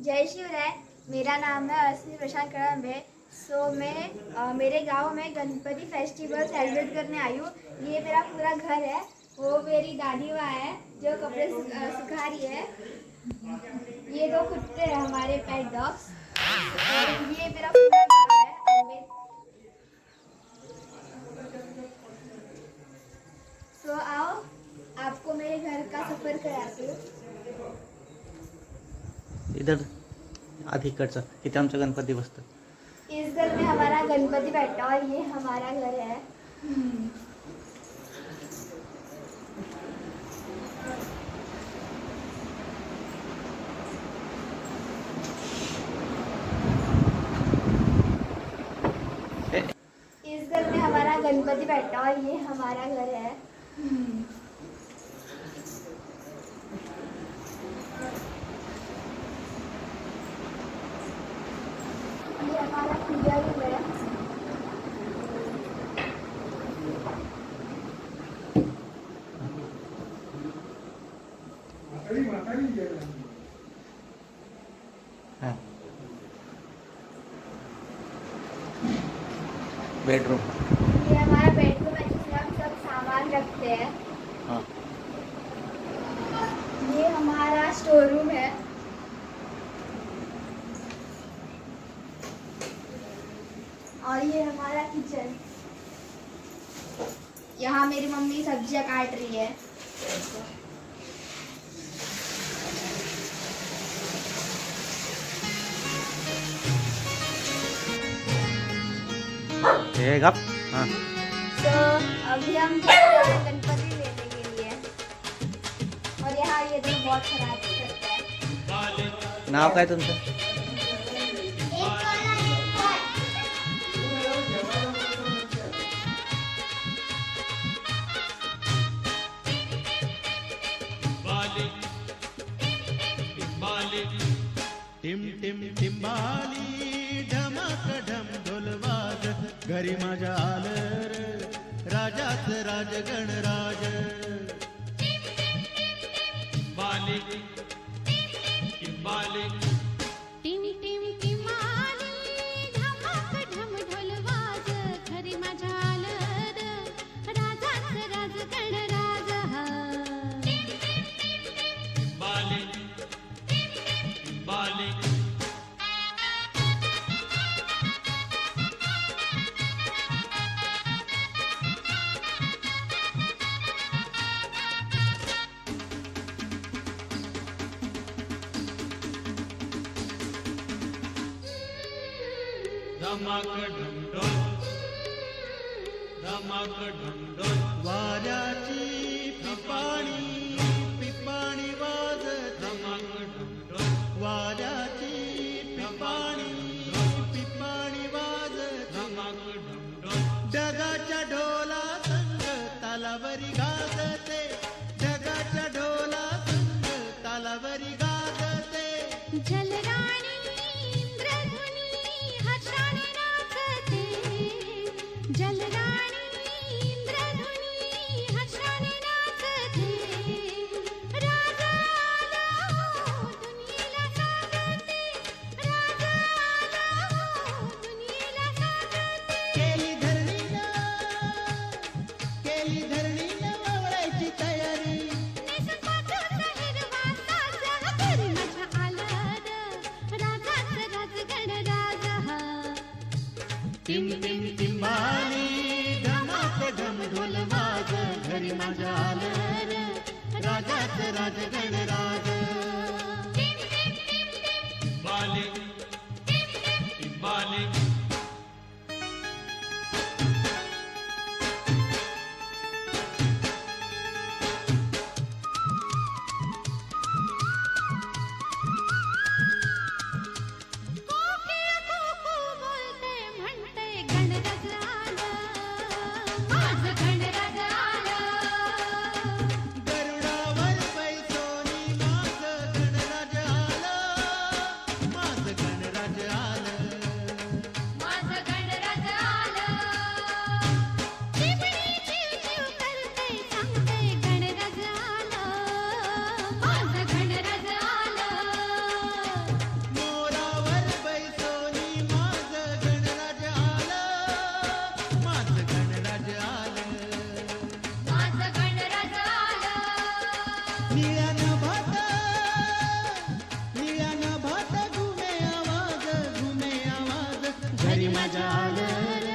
जय शिवराय। मेरा नाम है अस्मी प्रशांत कड़म्बे। मैं मेरे गांव में गणपति फेस्टिवल सेलिब्रेट करने आई हूँ। ये मेरा पूरा घर है। वो मेरी दादी माँ है जो कपड़े सुखा रही है। ये दो कुत्ते हैं हमारे पेट डॉग्स। और ये मेरा पूरा गांव है। आओ आपको मेरे घर का सफर कराती हूँ। इधर अधिकचा इथे आमचा गणपती बसतो। इस घर में हमारा गणपति बैठा और ये हमारा घर है। इस घर में हमारा गणपति बैठा और ये हमारा घर है। ये हमारा पूजा रूम है। बेडरूम। ये हमारा बेडरूम है जिसमें हम सब सामान रखते हैं। हाँ। ये हमारा स्टोर रूम है। और ये हमारा किचन। यहाँ मेरी मम्मी सब्जियां काट रही है। गप। हाँ। तो अभी हम गणपति लेने के लिए। और यहाँ ये तो बहुत खराब करता है। नाव काय तुमचं? टिम टिम टिंबाली ढमाक ढम ढोलवाज घरी माझ्या आलं र राजाच राज गणराज बालिक टिंबालिक टिम टिम टिमाली धमाक ढम ढोलवाज घरी माझ्या आलं राजाच राज गणराज बालिक बालिक धमाक ढमढोल धमाक ढमढोल वाऱ्याची पिपाणी पिपाणी वाज धमाक ढमढोल वाऱ्याची पिपाणी पिपाणी वाज धमाक ढमढोल ढगाच्या ढोला संग तालावरी गाजते ढगाच्या ढोला संग तालावरी गाजते जलराणी इंद्रधुनी हर्षाने नाचते जलराणी इंद्रधुनी हर्षाने नाचते राजा आला हो दुनियेला साजते राजा आला हो दुनियेला साजते केली धरणीला वावरायची तयारी नेसपाटाचा हिरवा साज घरी माझ्या आलं राजाच राज गणराज टिम टिम टिंबाली धमाक ढम ढोल वाज घरी माझ्या आलं र राजाच राज गणराज बालिक टिंबालिक कोकिळ कुकू बोलते म्हणते गणराज आलं माझं गणराज आलं गरुडावर बैसोनी राजा आलं र,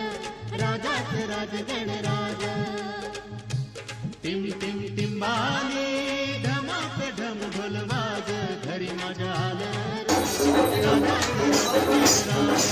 राजाच राज गणराज. टिम टिम टिंबाली ढमाक ढम ढोल वाज, घरी माझ्या आलं र, राजाच राज गणराज.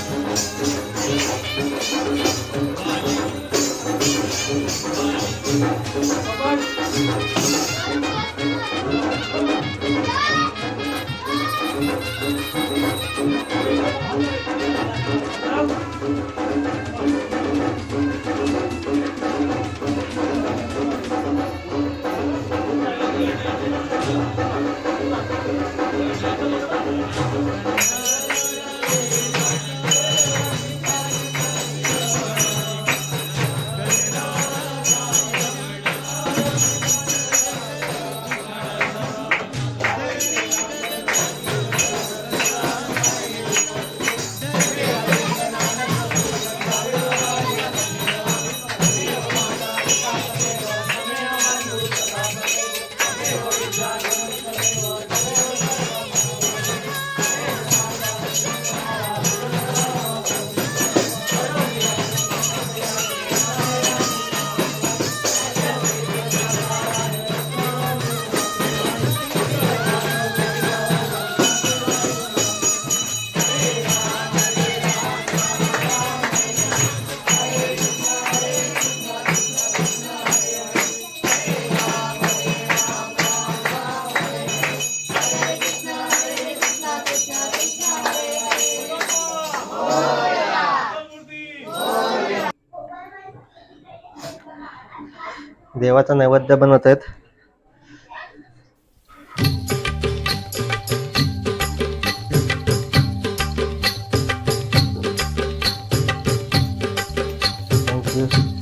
देवाचा नैवेद्य बनवत आहेत. थँक्यू.